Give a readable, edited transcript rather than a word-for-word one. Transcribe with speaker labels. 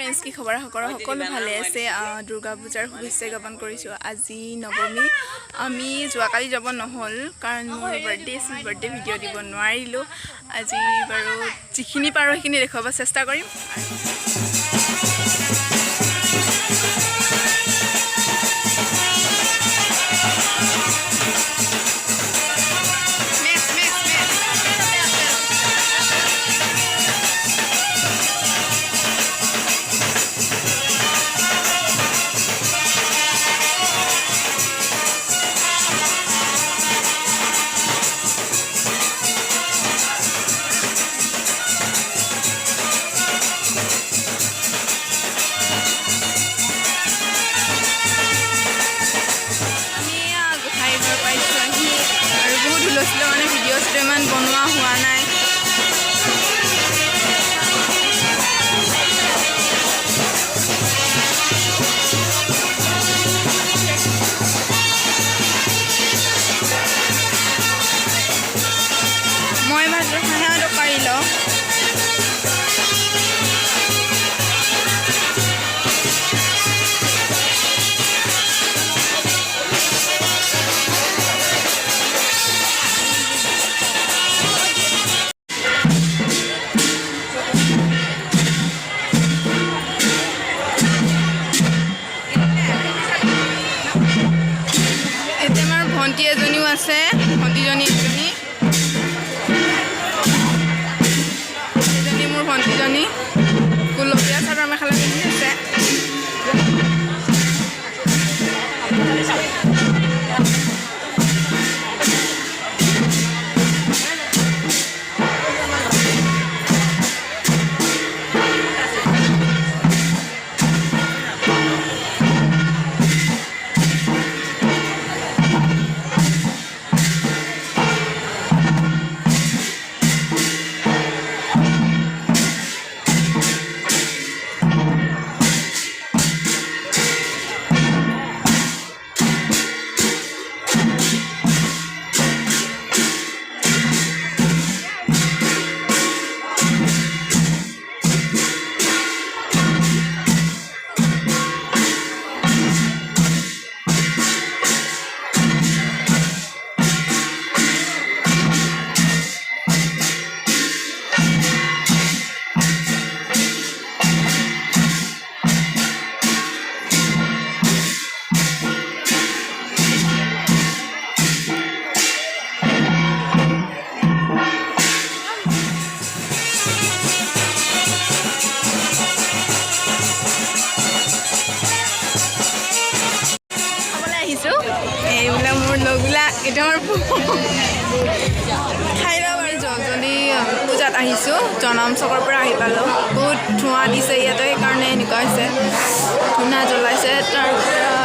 Speaker 1: friends কি খবৰ সকলো ভালে আছে দুৰ্গা পূজাৰ শুভেচ্ছা জ্ঞাপন কৰিছোঁ আজি নৱমী আমি যোৱাকালি যাব নহ'ল কাৰণ মোৰ বাৰ্থডে ভিডিঅ' দিব নোৱাৰিলোঁ আজি বাৰু যিখিনি পাৰোঁ সেইখিনি দেখুৱাব চেষ্টা কৰিম ভিডিঅ'টো ইমান বনোৱা হোৱা নাই মই মাত্ৰ খানাটো পাৰি লওঁ ভণ্টি এজনীও আছে ভণ্টিজনী এজনী মোৰ ভণ্টিজনী গুলপীয়া চাদৰ মেখেলা পিন্ধি আছে এইবিলাক মোৰ লগবিলাক এতিয়া আমাৰ খাই লওঁ বাৰু জলদি পূজাত আহিছোঁ জনম চকৰ পৰা আহি পালোঁ বহুত ধোঁৱা দিছে ইয়াতে সেইকাৰণে এনেকুৱা হৈছে ধূনা জ্বলাইছে তাৰপৰা